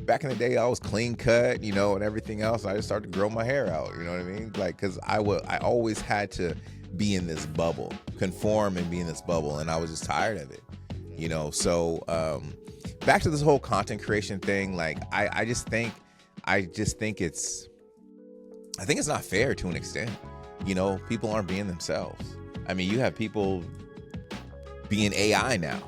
back in the day, I was clean cut, and everything else. I just started to grow my hair out. You know what I mean? Like, because I always had to be in this bubble, conform and be in this bubble, and I was just tired of it. So back to this whole content creation thing. Like, I just think it's not fair to an extent. People aren't being themselves. I mean, you have people being AI now.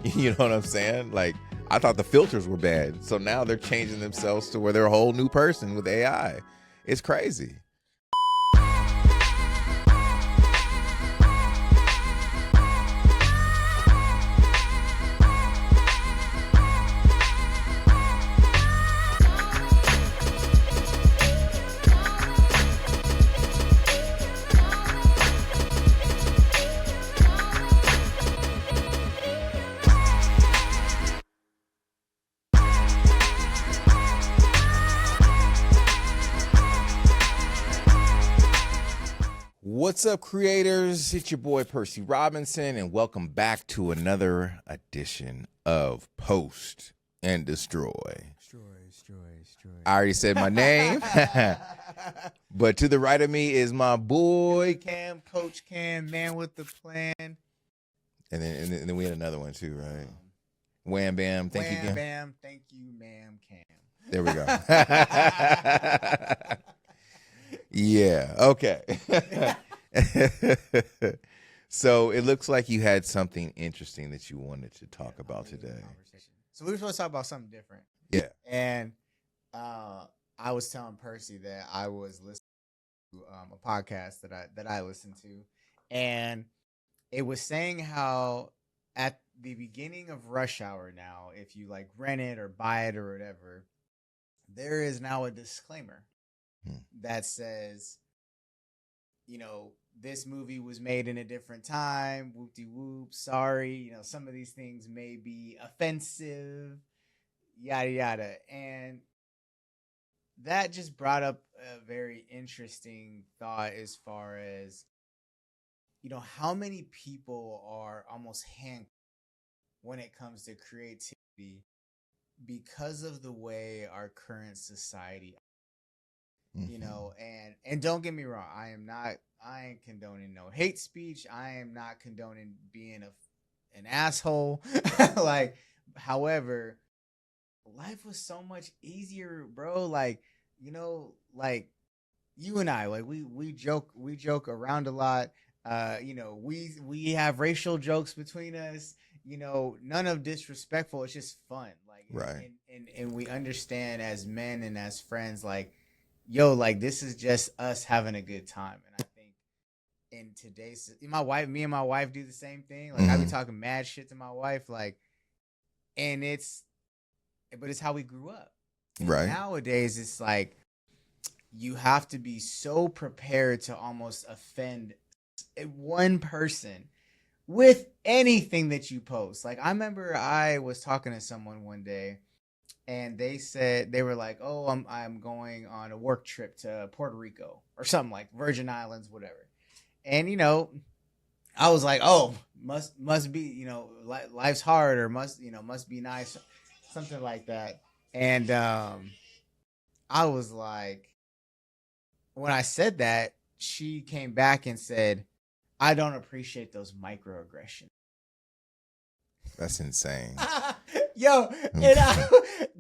You know what I'm saying? Like, I thought the filters were bad. So now they're changing themselves to where they're a whole new person with AI. It's crazy. What's up, creators? It's your boy Percy Robinson, and welcome back to another edition of Post and Destroy. Destroy. I already said my name, but to the right of me is my boy Cam, Coach Cam, man with the plan. And then we had another one too, right? Wham Bam, thank you, Cam. Wham Bam, thank you, ma'am, Cam. There we go. Yeah. Okay. So it looks like you had something interesting that you wanted to talk about today. So we were supposed to talk about something different. Yeah. And I was telling Percy that I was listening to a podcast that I listened to, and it was saying how at the beginning of rush hour now, if you like rent it or buy it or whatever, there is now a disclaimer that says, this movie was made in a different time, whoop-de-whoop, sorry, some of these things may be offensive, yada, yada. And that just brought up a very interesting thought as far as, how many people are almost handcuffed when it comes to creativity because of the way our current society, and don't get me wrong, I ain't condoning no hate speech. I am not condoning being an asshole. However, life was so much easier, bro. Like, like you and I, like we joke around a lot. We have racial jokes between us. None of disrespectful. It's just fun. Like, right. And we understand as men and as friends, like, yo, like this is just us having a good time. And I think in today's, me and my wife do the same thing. Like, I be talking mad shit to my wife, like, but it's how we grew up. And right. Nowadays, it's like you have to be so prepared to almost offend one person with anything that you post. Like, I remember I was talking to someone one day, and they said, they were like, oh, I'm going on a work trip to Puerto Rico or something, like Virgin Islands, whatever. And, I was like, oh, must be, life's hard, or must be nice, something like that. And I was like, when I said that, she came back and said, I don't appreciate those microaggressions. That's insane. Yo, and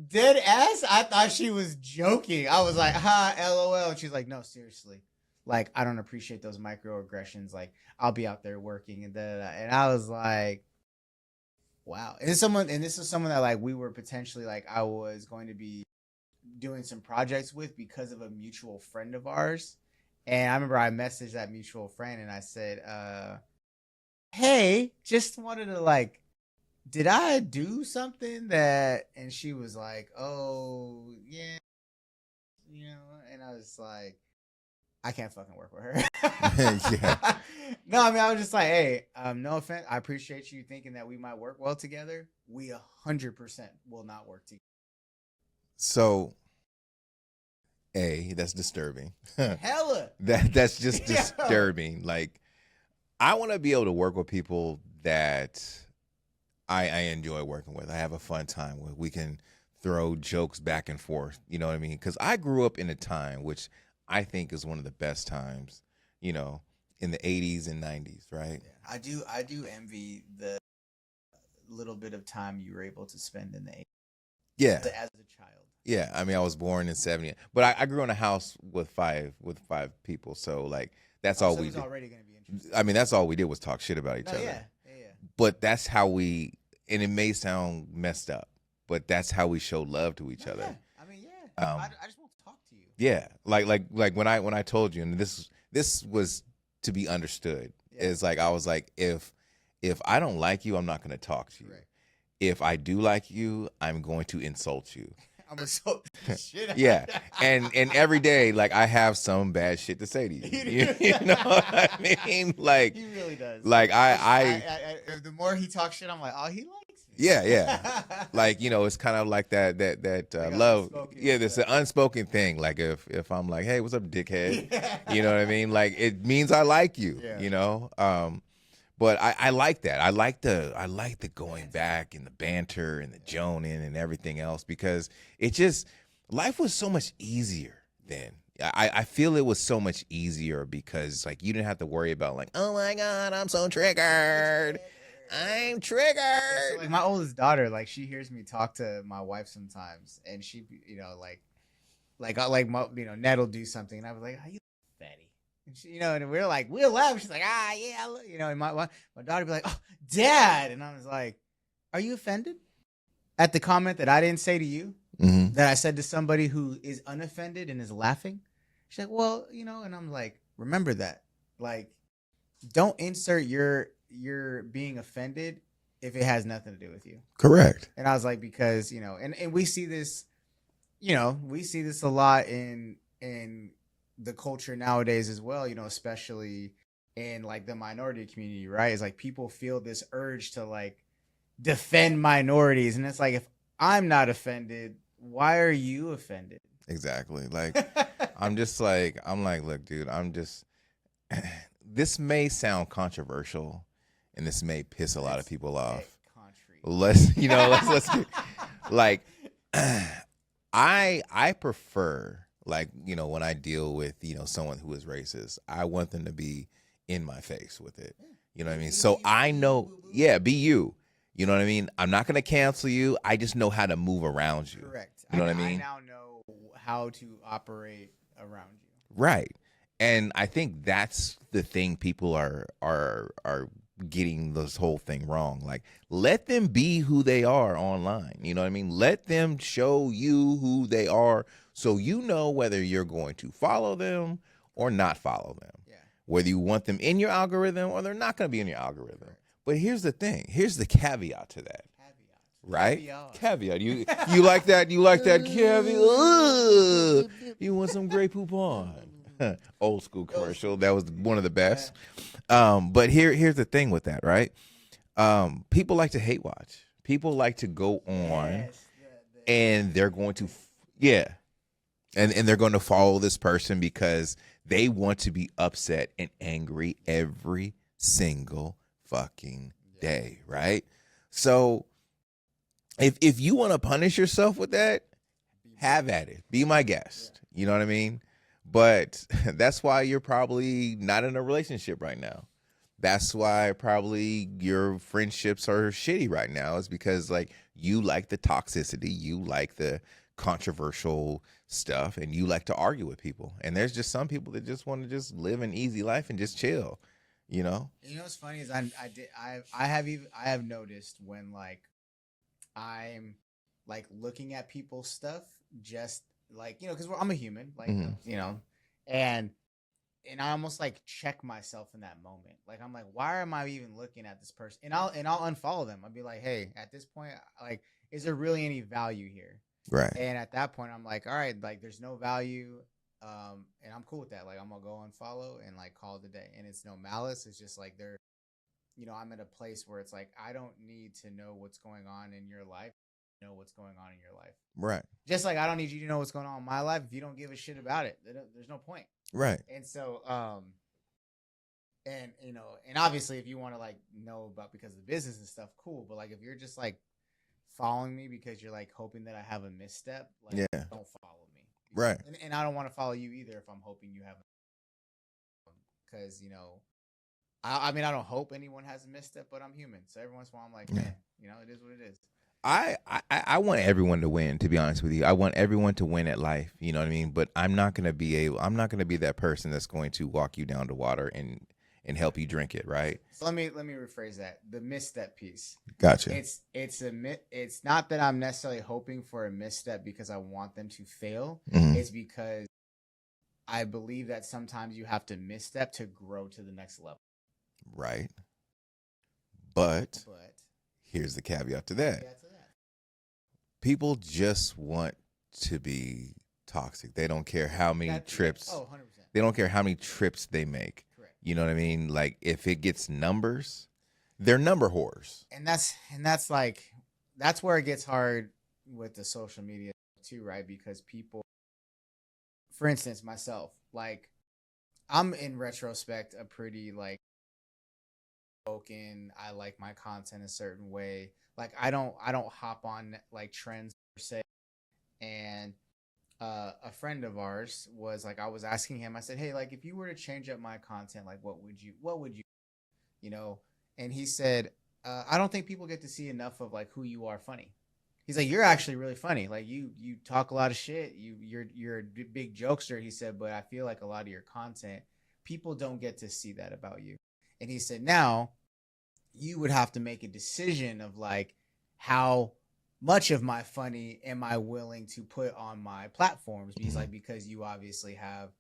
dead ass, I thought she was joking. I was like, ha, LOL. And she's like, no, seriously. Like, I don't appreciate those microaggressions. Like, I'll be out there working and da-da-da. And I was like, wow. And this is someone that, like, we were potentially, like, I was going to be doing some projects with because of a mutual friend of ours. And I remember I messaged that mutual friend and I said, hey, just wanted to, like, did I do something that, and she was like, oh, yeah, and I was like, I can't fucking work with her. Yeah. No, I mean, I was just like, hey, no offense. I appreciate you thinking that we might work well together. We 100% will not work together. So, that's disturbing. Hella. That's just disturbing. Like, I want to be able to work with people that I enjoy working with. I have a fun time with. We can throw jokes back and forth. You know what I mean? Because I grew up in a time which I think is one of the best times. You know, in the 80s and 90s, right? Yeah. I do envy the little bit of time you were able to spend in the 80s Yeah. as a child. Yeah, I mean, I was born in '70, but I grew in a house with five people, so like that's all So it we was did. already going to be interesting. I mean, that's all we did was talk shit about each No, other. yeah. But that's how we, and it may sound messed up, but that's how we show love to each No, other. yeah. I mean, yeah. I just want to talk to you. Yeah, like when I told you, and this was to be understood. Yeah. Is like I was like, if I don't like you, I'm not going to talk to you. Right. If I do like you, I'm going to insult you. I'm gonna insult the shit out. Yeah, and every day, like I have some bad shit to say to you. You know what I mean? Like he really does. Like the more he talks shit, I'm like, oh, he likes me. yeah. Like it's kind of like that Like love. unspoken Yeah, this stuff. an unspoken thing. Like if I'm like, hey, what's up, dickhead? You know what I mean? Like it means I like you. Yeah. You know. But I like that. I like the going back and the banter and the joning and everything else because it just life was so much easier then. I feel it was so much easier because like you didn't have to worry about like, oh my God, I'm so triggered. I'm triggered. So, like my oldest daughter, like she hears me talk to my wife sometimes, and she, Ned will do something, and I was like, "How you fatty?" And she, and we're like, we'll laugh. She's like, yeah, and my daughter be like, "Oh, Dad," and I was like, "Are you offended at the comment that I didn't say to you that I said to somebody who is unoffended and is laughing?" She's like, "Well, and I'm like, remember that, like, don't insert your being offended if it has nothing to do with you." Correct. And I was like, because and we see this, we see this a lot in the culture nowadays as well, especially in like the minority community, right? It's like people feel this urge to like defend minorities, and it's like, if I'm not offended, why are you offended? Exactly. Like I'm like, look, dude, this may sound controversial and this may piss a lot of people off. Let's like I prefer like, when I deal with, someone who is racist, I want them to be in my face with it. You know what I mean? So I know, be you. You know what I mean? I'm not going to cancel you. I just know how to move around you. Correct. You know what I mean? I now know how to operate around you. Right. And I think that's the thing people are getting this whole thing wrong. Like, let them be who they are online. You know what I mean? Let them show you who they are so you know whether you're going to follow them or not follow them. Yeah. Whether you want them in your algorithm or they're not going to be in your algorithm. Right. But here's the thing. Here's the caveat to that. Right? Caveat. You like that? You like that caveat? You want some Grey Poupon? Old school commercial. That was one of the best. But here's the thing with that, right? People like to hate watch. People like to go on and they're going to and they're going to follow this person because they want to be upset and angry every single fucking day, right? So if you want to punish yourself with that, have at it. Be my guest. You know what I mean? But that's why you're probably not in a relationship right now. That's why probably your friendships are shitty right now, is because like you like the toxicity, you like the controversial stuff, and you like to argue with people. And there's just some people that just want to just live an easy life and just chill, You know what's funny is I have noticed when like I'm like looking at people's stuff, just like, because I'm a human, like, and I almost like check myself in that moment. Like, I'm like, why am I even looking at this person? And I'll unfollow them. I'll be like, hey, at this point, like, is there really any value here? Right. And at that point, I'm like, all right, like, there's no value. And I'm cool with that. Like, I'm gonna go unfollow and like call it a day. And it's no malice. It's just like I'm at a place where it's like, I don't need to know what's going on in your life. Know what's going on in your life. Right. Just like I don't need you to know what's going on in my life. If you don't give a shit about it, there's no point. Right. And so, and obviously if you want to like know about because of the business and stuff, cool. But like if you're just like following me because you're like hoping that I have a misstep, like Yeah. don't follow me. Right. And I don't want to follow you either if I'm hoping you have, because I mean I don't hope anyone has a misstep, but I'm human, so every once in a while I'm like, man, it is what it is. I want everyone to win, to be honest with you. I want everyone to win at life, you know what I mean? But I'm not gonna be that person that's going to walk you down to water and help you drink it, right? So let me rephrase that. The misstep piece. Gotcha. It's not that I'm necessarily hoping for a misstep because I want them to fail. Mhm. It's because I believe that sometimes you have to misstep to grow to the next level. Right. But here's the caveat to that. People just want to be toxic. They don't care how many trips. Oh, 100%. They don't care how many trips they make. Correct. You know what I mean? Like if it gets numbers, they're number whores. And that's like that's where it gets hard with the social media too, right? Because people, for instance, myself, like I'm in retrospect a pretty like spoken. I like my content a certain way. Like I don't hop on like trends per se. And a friend of ours was like, I was asking him, I said, hey, like if you were to change up my content, like what would you, you know? And he said, I don't think people get to see enough of like who you are funny. He's like, you're actually really funny. Like you talk a lot of shit. You're a big jokester. He said, but I feel like a lot of your content, people don't get to see that about you. And he said, now you would have to make a decision of like how much of my funny am I willing to put on my platforms? He's like, because you obviously have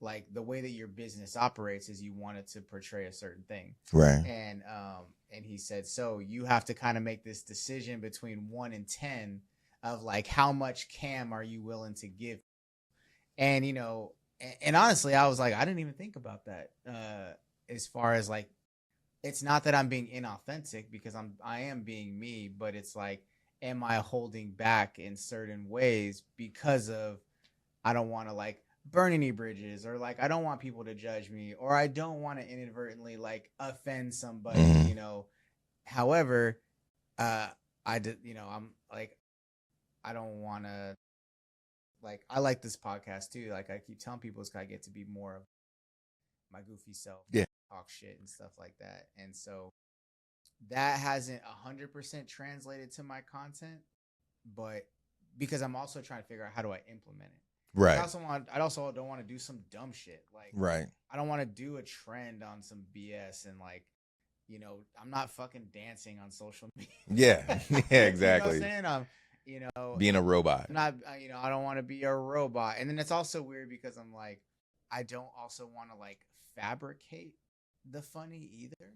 like the way that your business operates is you want it to portray a certain thing. Right. And he said, so you have to kind of make this decision between 1 and 10 of like how much cam are you willing to give? And and honestly, I was like, I didn't even think about that. As far as like, it's not that I'm being inauthentic because I am being me, but it's like, am I holding back in certain ways because of I don't want to like burn any bridges, or like I don't want people to judge me, or I don't want to inadvertently like offend somebody, However, I did, I'm like, I don't want to, like, I like this podcast too. Like I keep telling people, I get to be more of my goofy self, talk shit and stuff like that. And so that hasn't 100% translated to my content, but because I'm also trying to figure out how do I implement it. Right. I also don't want to do some dumb shit. Like, right. I don't want to do a trend on some BS and like, I'm not fucking dancing on social media. Yeah. Yeah, exactly. You know what I'm saying? Being a robot. I'm not, I don't want to be a robot. And then it's also weird because I'm like, I don't also want to like fabricate the funny either.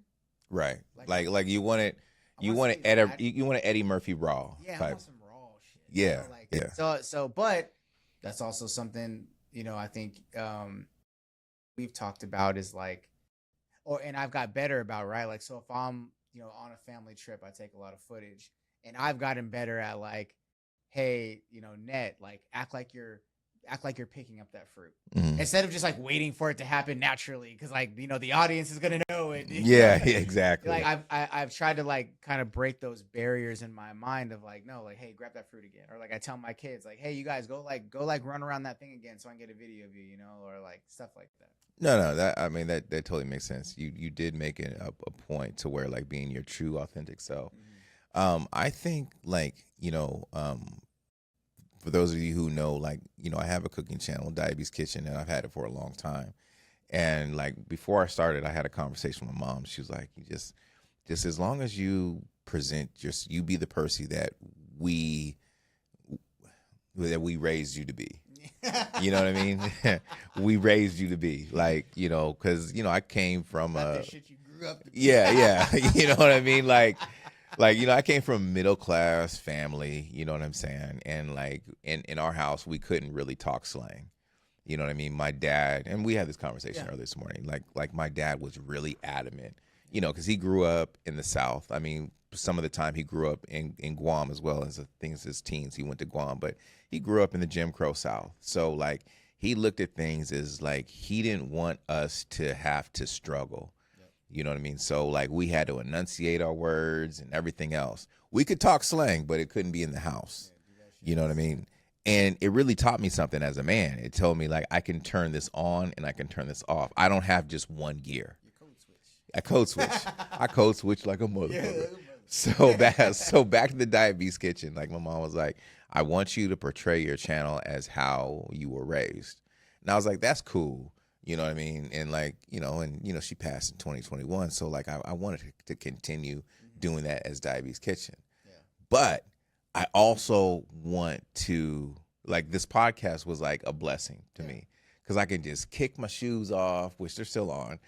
Right. Like you want it. You want to Eddie Murphy raw. Yeah, type. I want some raw shit. Yeah. Like, yeah. So, but that's also something I think we've talked about is like, and I've got better about, right? Like, so if I'm on a family trip, I take a lot of footage, and I've gotten better at like, hey, Net, like act like you're picking up that fruit instead of just like waiting for it to happen naturally, because like the audience is gonna know it. Yeah, exactly. Like I've tried to like kind of break those barriers in my mind of like, no, like, hey, grab that fruit again, or like I tell my kids like, hey, you guys go run around that thing again so I can get a video of you, or like stuff like that. No, that totally makes sense. You did make it a point to where like being your true authentic self. I think like for those of you who know, like, I have a cooking channel, Diabie's Kitchen, and I've had it for a long time. And like before I started, I had a conversation with my mom. She was like, "You just as long as you present, you be the Percy that we raised you to be." You know what I mean? We raised you to be like, because I came from that shit you grew up to be. Yeah. You know what I mean? Like, I came from a middle class family, you know what I'm saying? And like in our house, we couldn't really talk slang. You know what I mean? My dad, and we had this conversation earlier this morning, like my dad was really adamant, because he grew up in the South. I mean, some of the time he grew up in Guam as well as things as teens. He went to Guam, but he grew up in the Jim Crow South. So like he looked at things as like he didn't want us to have to struggle. You know what I mean? So like we had to enunciate our words and everything else. We could talk slang, but it couldn't be in the house. You know what I mean? And it really taught me something as a man. It told me like I can turn this on and I can turn this off. I don't have just one gear. I code switch. I code switch like a motherfucker. So back to the Diabie's kitchen. Like my mom was like, I want you to portray your channel as how you were raised. And I was like, that's cool. You know what I mean? And like, she passed in 2021. So like I wanted to continue doing that as Diabie's kitchen. Yeah. But I also want to, like, this podcast was like a blessing to me because I can just kick my shoes off, which they're still on,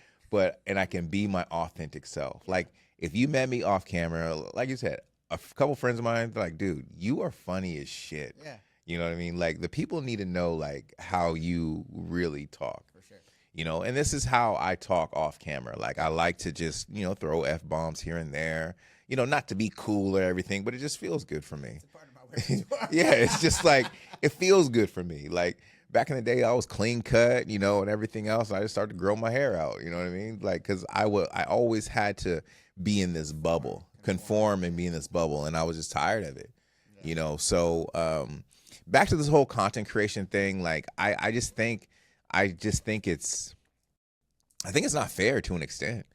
and I can be my authentic self. Like, if you met me off camera, like you said, a couple friends of mine, they're like, dude, you are funny as shit. Yeah. You know what I mean? Like, the people need to know, like, how you really talk. For sure. And this is how I talk off camera. Like, I like to just, throw F-bombs here and there. Not to be cool or everything, but it just feels good for me. It's a part of my repertoire. Yeah, it's just like, it feels good for me. Like, back in the day, I was clean cut, and everything else. I just started to grow my hair out, you know what I mean? Like, because I always had to be in this bubble, conform and be in this bubble, and I was just tired of it, So back to this whole content creation thing, like, I think it's not fair to an extent.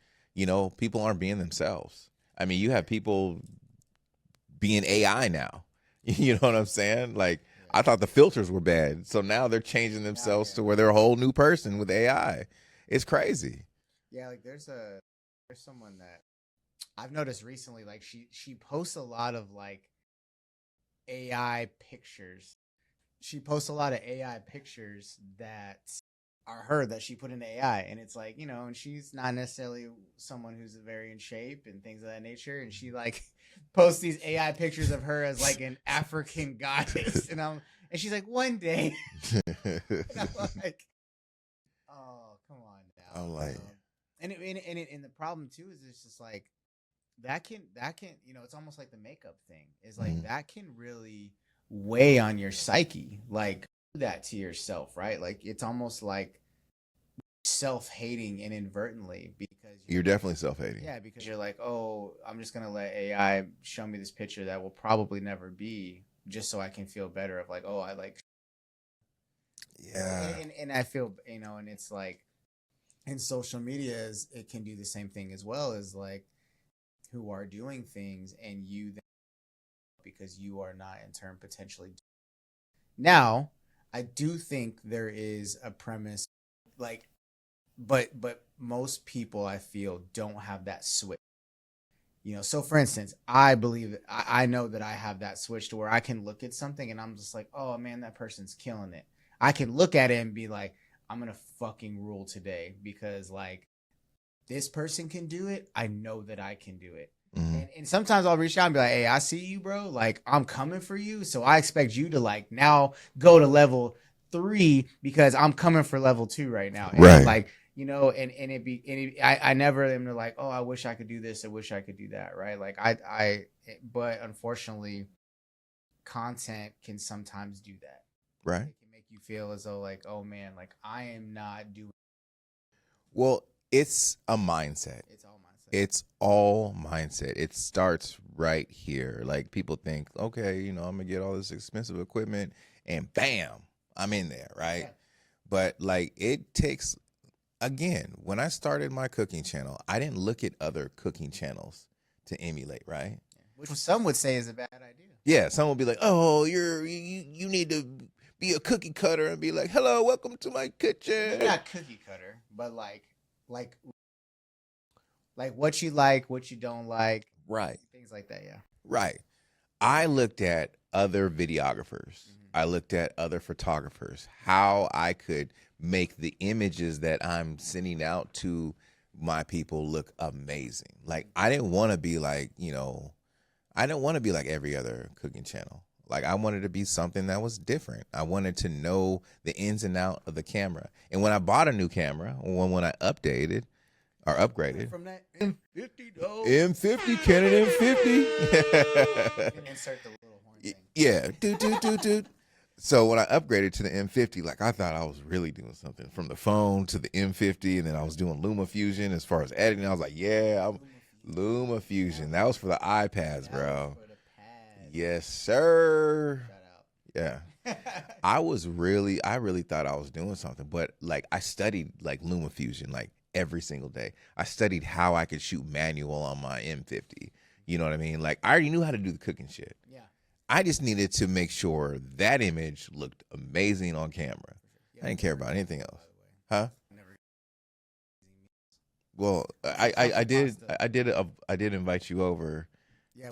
People aren't being themselves. I mean, you have people being AI now. You know what I'm saying? Like, I thought the filters were bad. So now they're changing themselves to where they're a whole new person with AI. It's crazy. Yeah, like there's someone that I've noticed recently, like she posts a lot of like AI pictures. She posts a lot of AI pictures that are her that she put into AI, and it's like, and she's not necessarily someone who's very in shape and things of that nature, and she like posts these AI pictures of her as like an African goddess, and she's like, one day, and I'm like, oh, come on now. I'm like, and the problem too is it's just like that can it's almost like the makeup thing is like that can really weigh on your psyche, like that to yourself, right? Like it's almost like self-hating inadvertently because you're definitely self-hating. Yeah, because you're like, oh, I'm just gonna let AI show me this picture that will probably never be, just so I can feel better of like, oh, I like. Yeah. And I feel, and it's like, in social media it can do the same thing as well, as like who are doing things and you then, because you are not in turn potentially. Now, I do think there is a premise, like, but most people I feel don't have that switch. So for instance, I believe I know that I have that switch to where I can look at something and I'm just like, oh man, that person's killing it. I can look at it and be like, I'm gonna fucking rule today because like this person can do it. I know that I can do it. And sometimes I'll reach out and be like, hey, I see you, bro. Like, I'm coming for you. So I expect you to like now go to level 3 because I'm coming for level 2 right now. And right. Like, I never am like, oh, I wish I could do this. I wish I could do that. Right. Like but unfortunately, content can sometimes do that. Right. It can make you feel as though like, oh man, like I am not doing. Well, it's a mindset. It's all mindset. It starts right here. Like people think, okay, I'm gonna get all this expensive equipment and bam, I'm in there, right? Yeah. But like it takes, again, when I started my cooking channel, I didn't look at other cooking channels to emulate, right? Which some would say is a bad idea. Yeah, some will be like, oh, you need to be a cookie cutter and be like, hello, welcome to my kitchen. You're not cookie cutter, but like what you like, what you don't like. Right. Things like that, yeah. Right. I looked at other videographers. I looked at other photographers, how I could make the images that I'm sending out to my people look amazing. Like, I didn't want to be like, I didn't want to be like every other cooking channel. Like, I wanted to be something that was different. I wanted to know the ins and out of the camera. And when I bought a new camera, when I updated, or upgraded. From that M50, though. M50, Canon M50. You can insert the little horn thing. Yeah. Dude. So when I upgraded to the M50, like I thought I was really doing something from the phone to the M50, and then I was doing LumaFusion as far as editing. I was like, yeah, I'm LumaFusion. That was for the iPads, bro. Yes, sir. Yeah. I really thought I was doing something, but like I studied like LumaFusion like every single day. I studied how I could shoot manual on my M50. You know what I mean? Like I already knew how to do the cooking shit. Yeah. I just needed to make sure that image looked amazing on camera. I didn't care about anything else. Huh? Well, I did invite you over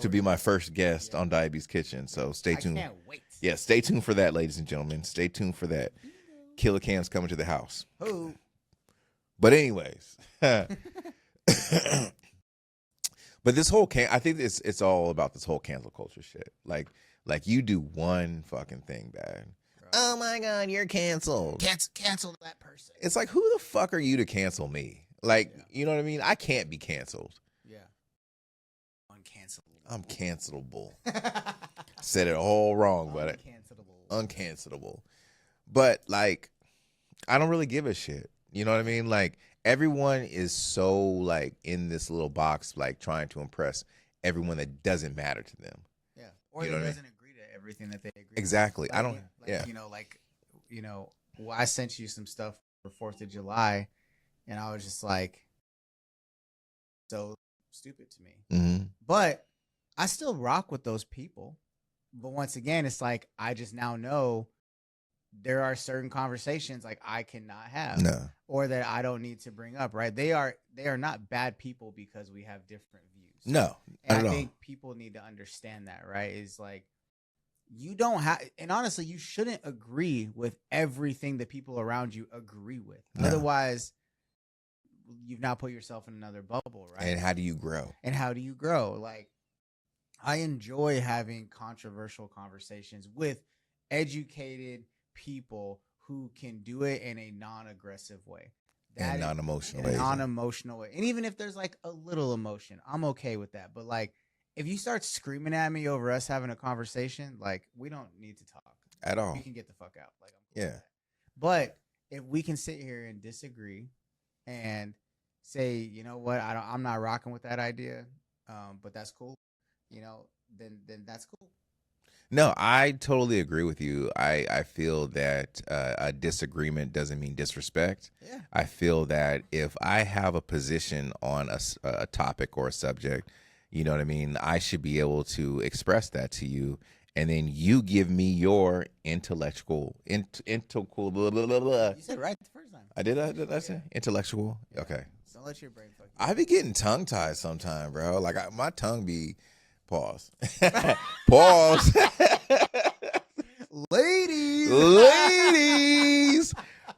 to be my first guest on Diabie's Kitchen. So stay tuned. I can't wait. Yeah, stay tuned for that, ladies and gentlemen. Stay tuned for that. Killer Cam's coming to the house. Oh. But anyways, but this whole I think it's all about this whole cancel culture shit. Like you do one fucking thing bad. Right. Oh my God, you're canceled. Cancel that person. It's like, who the fuck are you to cancel me? Like, you know what I mean? I can't be canceled. Yeah. Uncancelable. I'm cancelable. Said it all wrong, but uncancelable. But like, I don't really give a shit. You know what I mean? Like, everyone is so like in this little box, like trying to impress everyone that doesn't matter to them. Yeah. Or that doesn't agree to everything that they agree. Exactly. Like, I don't. Yeah. Well, I sent you some stuff for 4th of July, and I was just like, so stupid to me. Mm-hmm. But I still rock with those people. But once again, it's like I just now know there are certain conversations like I cannot have, or that I don't need to bring up. Right? They are not bad people because we have different views. No, and I think people need to understand that. Right? Is like you don't have, and honestly, you shouldn't agree with everything that people around you agree with. No. Otherwise, you've now put yourself in another bubble, right? And how do you grow? Like, I enjoy having controversial conversations with educated people who can do it in a non-aggressive way. And non-emotional way. And even if there's like a little emotion, I'm okay with that. But like, if you start screaming at me over us having a conversation, like, we don't need to talk at all. You can get the fuck out. Like, I'm cool with that. But if we can sit here and disagree and say, you know what, I'm not rocking with that idea, but that's cool, then that's cool. No, I totally agree with you. I feel that a disagreement doesn't mean disrespect. Yeah. I feel that if I have a position on a topic or a subject, you know what I mean, I should be able to express that to you, and then you give me your intellectual blah, blah, blah, blah. You said right the first time. Did I say intellectual? Yeah. Okay. Don't let your brain fuck you. I be getting tongue tied sometime, bro. Like my tongue be pause. Pause. Ladies,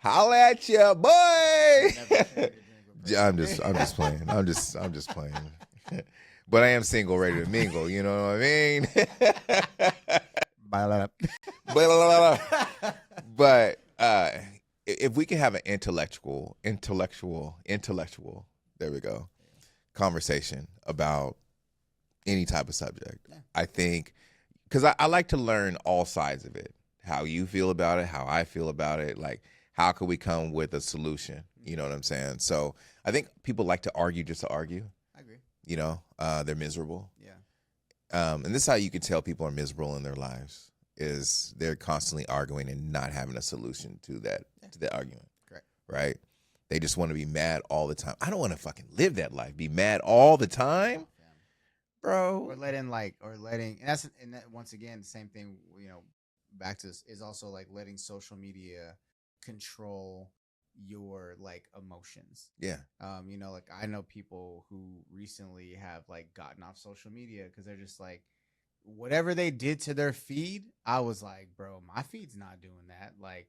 holla at ya, boy. I'm just playing. I'm just playing. But I am single, ready to mingle. You know what I mean? But if we can have an intellectual, there we go, conversation about any type of subject, I think, because I like to learn all sides of it. How you feel about it, how I feel about it, like how can we come with a solution? You know what I'm saying? So I think people like to argue just to argue. I agree. They're miserable. Yeah. And this is how you can tell people are miserable in their lives, is they're constantly arguing and not having a solution to that argument. Correct. Right? They just want to be mad all the time. I don't want to fucking live that life. Be mad all the time, bro. Or letting, and that, once again, the same thing, back to this, is also like letting social media control your like emotions. Yeah. Like I know people who recently have like gotten off social media because they're just like, whatever they did to their feed, I was like, bro, my feed's not doing that. Like,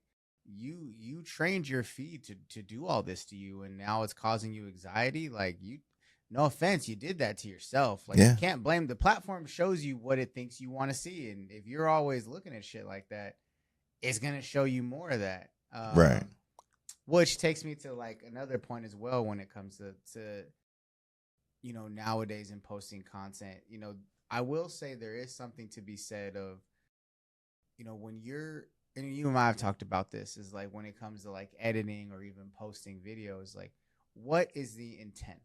you trained your feed to do all this to you, and now it's causing you anxiety. Like, no offense, you did that to yourself. Like, you can't blame the platform. Shows you what it thinks you want to see, and if you're always looking at shit like that, it's gonna show you more of that. Right. Which takes me to like another point as well when it comes to nowadays in posting content. I will say there is something to be said of, when you're and you and I have talked about this, is like when it comes to like editing or even posting videos, like what is the intent?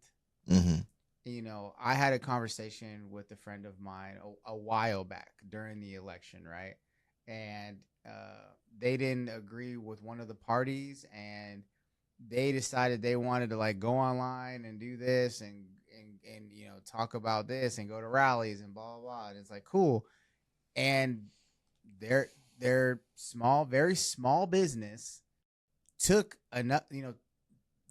Mm-hmm. You know, I had a conversation with a friend of mine a while back during the election, right? And they didn't agree with one of the parties, and they decided they wanted to like go online and do this and you know talk about this and go to rallies and blah blah blah. And it's like cool, and their small, very small business took enough, you know,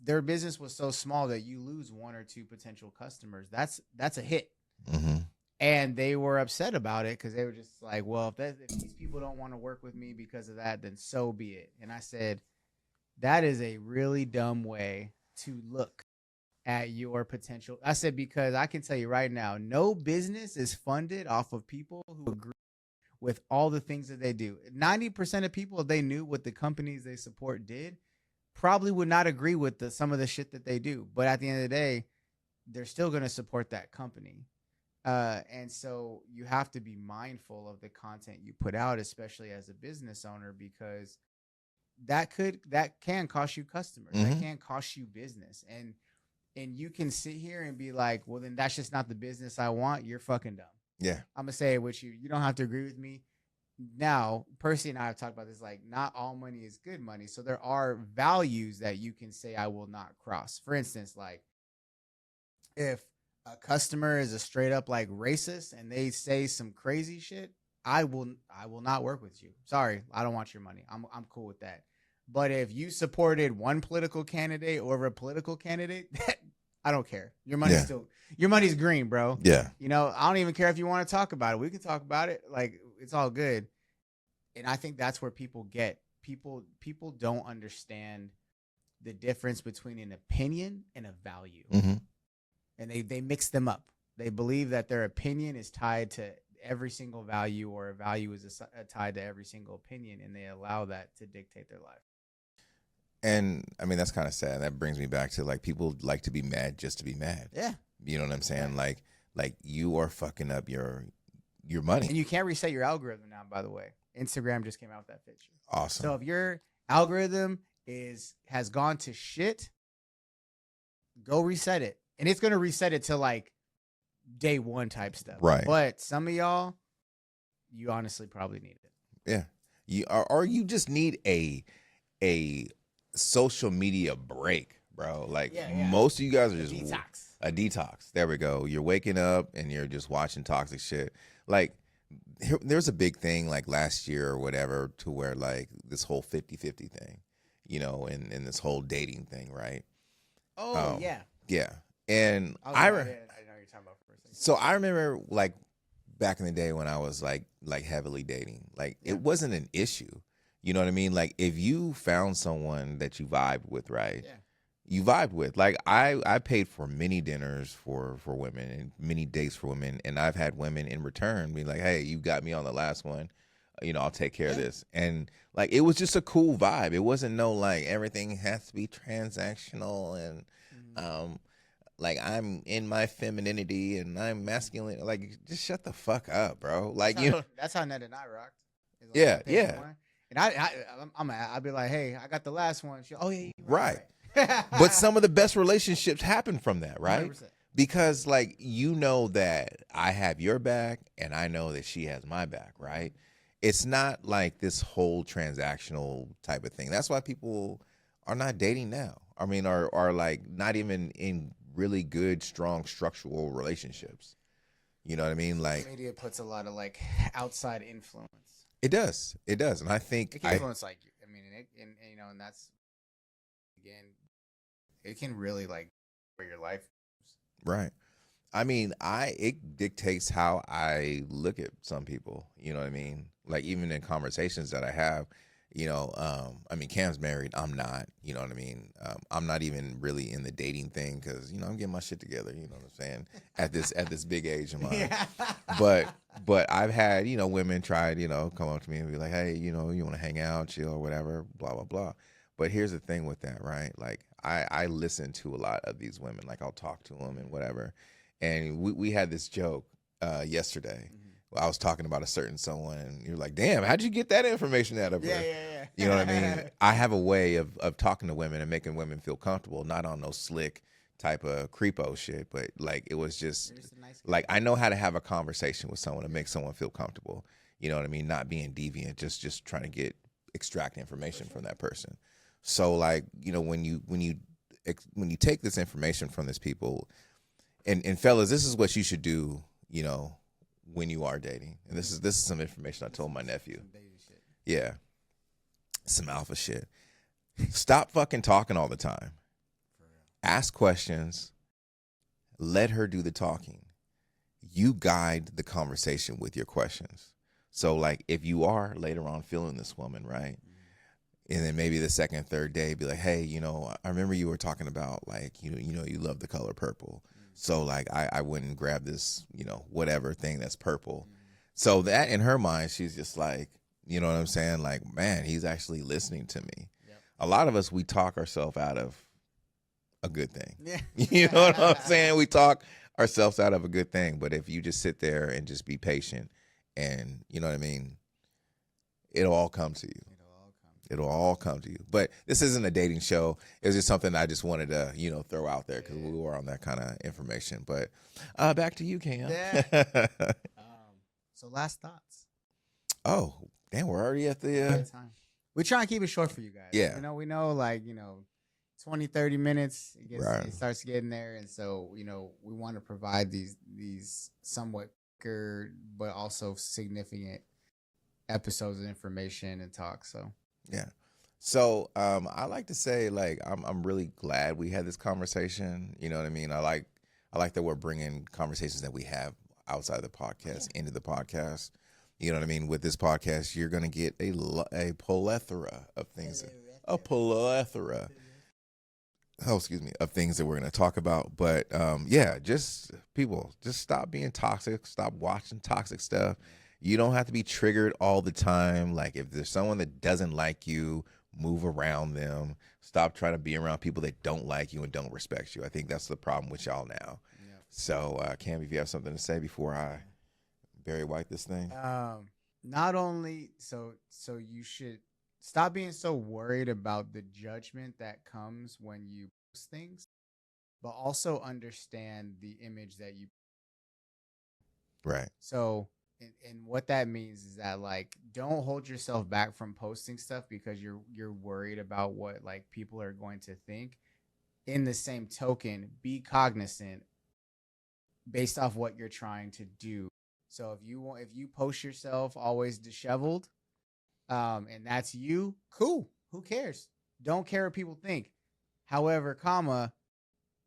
their business was so small that you lose one or two potential customers. That's a hit. Mm-hmm. And they were upset about it because they were just like, well, if these people don't want to work with me because of that, then so be it. And I said, that is a really dumb way to look at your potential. I said, because I can tell you right now, no business is funded off of people who agree with all the things that they do. 90% of people, if they knew what the companies they support did, probably would not agree with some of the shit that they do. But at the end of the day, they're still going to support that company. And so you have to be mindful of the content you put out, especially as a business owner, because that can cost you customers. Mm-hmm. That can cost you business. And you can sit here and be like, well, then that's just not the business I want. You're fucking dumb. Yeah. I'm gonna say it with you. You don't have to agree with me. Now, Percy and I have talked about this. Like, not all money is good money. So there are values that you can say I will not cross. For instance, like if a customer is a straight up like racist and they say some crazy shit, I will not work with you. Sorry, I don't want your money. I'm cool with that. But if you supported one political candidate over a political candidate, I don't care. Your money's your money's green, bro. Yeah. You know, I don't even care if you want to talk about it. We can talk about it. Like, it's all good. And I think that's where people don't understand the difference between an opinion and a value. Mm-hmm. And they mix them up. They believe that their opinion is tied to every single value, or a value is tied to every single opinion, and they allow that to dictate their life. And I mean, that's kind of sad. That brings me back to like people like to be mad just to be mad. Yeah. You know what I'm saying? Yeah. Like you are fucking up your money. And you can't reset your algorithm now, by the way. Instagram just came out with that feature. Awesome. So if your algorithm has gone to shit, go reset it. And it's going to reset it to like day one type stuff. Right. But some of y'all, you honestly probably need it. Yeah. Or you just need a social media break, bro. Like most of you guys are just a detox. There we go. You're waking up and you're just watching toxic shit. Like there's a big thing like last year or whatever to where like this whole 50-50 thing, you know, and this whole dating thing, right? Oh, yeah. Yeah. And I know what you're talking about for a second. So I remember like back in the day when I was like heavily dating, like it wasn't an issue. You know what I mean? Like if you found someone that you vibed with, right? Yeah. You vibed with. Like I paid for many dinners for women and many dates for women, and I've had women in return be like, "Hey, you got me on the last one. You know, I'll take care of this." And like it was just a cool vibe. It wasn't no like everything has to be transactional and like I'm in my femininity and I'm masculine. Like just shut the fuck up, bro. Like that's how Ned and I rocked. Like, yeah. And I'd be like, hey, I got the last one. She, oh yeah, right. But some of the best relationships happen from that, right? 100%. Because like you know that I have your back and I know that she has my back, right? It's not like this whole transactional type of thing. That's why people are not dating now. I mean, are like not even in really good, strong, structural relationships. You know what I mean? Like media puts a lot of like outside influence. It does, and I think it can influence like I mean, and you know, and that's again, it can really like where your life goes. Right. I mean, it dictates how I look at some people. You know what I mean? Like even in conversations that I have, you know, I mean, Cam's married. I'm not. You know what I mean? I'm not even really in the dating thing because you know I'm getting my shit together. You know what I'm saying? At this big age of mine. Yeah. But I've had you know women try you know come up to me and be like, hey, you know, you want to hang out, chill, or whatever, blah blah blah. But here's the thing with that, right? Like I listen to a lot of these women. Like I'll talk to them and whatever. And we had this joke yesterday I was talking about a certain someone, and you're like, damn, how'd you get that information out of her? Yeah. You know what I mean? I have a way of talking to women and making women feel comfortable, not on no slick type of creepo shit, but like it was just Nice like I know how to have a conversation with someone to make someone feel comfortable. You know what I mean? Not being deviant, just trying to extract information from that person. So like, you know, when you take this information from these people, and fellas, this is what you should do, you know, when you are dating. And this is some information I told my nephew. Yeah. Some alpha shit. Stop fucking talking all the time. Ask questions. Let her do the talking. You guide the conversation with your questions. So like if you are later on feeling this woman, right? And then maybe the second, third day, be like, hey, you know, I remember you were talking about like, you know, you love the color purple. So like I wouldn't grab this, you know, whatever thing that's purple. So that in her mind, she's just like, you know what I'm saying? Like, man, he's actually listening to me. Yep. A lot of us, we talk ourselves out of a good thing. Yeah. You know what I'm saying? We talk ourselves out of a good thing. But if you just sit there and just be patient and, you know what I mean, it'll all come to you. It'll all come to you. But this isn't a dating show. It was just something I just wanted to, you know, throw out there because we were on that kind of information. But back to you, Cam. Yeah. So last thoughts. Oh, damn, we're already at the time. We try and keep it short for you guys. Yeah. We know like, 20, 30 minutes, it starts getting there. And so, we want to provide these somewhat quicker, but also significant episodes of information and talk. So. Yeah. So I like to say like I'm really glad we had this conversation. You know what I mean? I like that we're bringing conversations that we have outside of the podcast into the podcast. You know what I mean? With this podcast, you're gonna get a plethora of things. Of things that we're gonna talk about. But just people, just stop being toxic. Stop watching toxic stuff. You don't have to be triggered all the time. Like if there's someone that doesn't like you, move around them. Stop trying to be around people that don't like you and don't respect you. I think that's the problem with y'all now. Yeah. So Cam, if you have something to say before I Barry White this thing. Not only so you should stop being so worried about the judgment that comes when you post things, but also understand the image that you. Right. So. And what that means is that like don't hold yourself back from posting stuff because you're worried about what like people are going to think. In the same token, be cognizant based off what you're trying to do. So if you post yourself always disheveled, and that's you, cool. Who cares? Don't care what people think. However,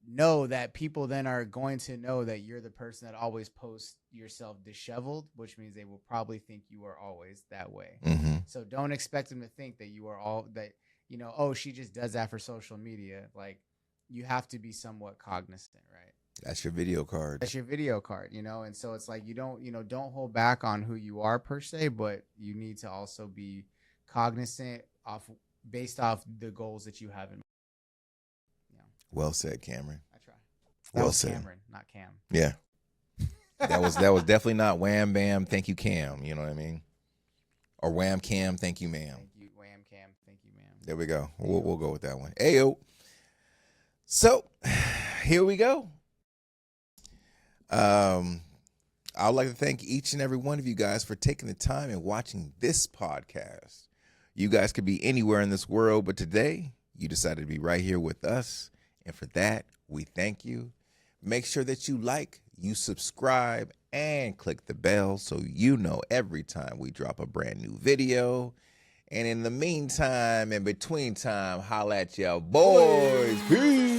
know that people then are going to know that you're the person that always posts yourself disheveled, which means they will probably think you are always that way. Mm-hmm. So don't expect them to think that you are all that, oh, she just does that for social media. Like you have to be somewhat cognizant, right? That's your video card. And so it's like, don't hold back on who you are per se, but you need to also be cognizant based off the goals that you have in mind. Well said, Cameron. I try. Well said. Cameron, not Cam. Yeah. That was definitely not wham bam, thank you, Cam. You know what I mean? Or wham Cam, thank you, ma'am. Thank you, wham Cam, thank you, ma'am. There we go. We'll go with that one. Ayo. So here we go. I'd like to thank each and every one of you guys for taking the time and watching this podcast. You guys could be anywhere in this world, but today you decided to be right here with us. And for that, we thank you. Make sure that you like, you subscribe, and click the bell so you know every time we drop a brand new video. And in the meantime, in between time, holla at y'all boys. Peace.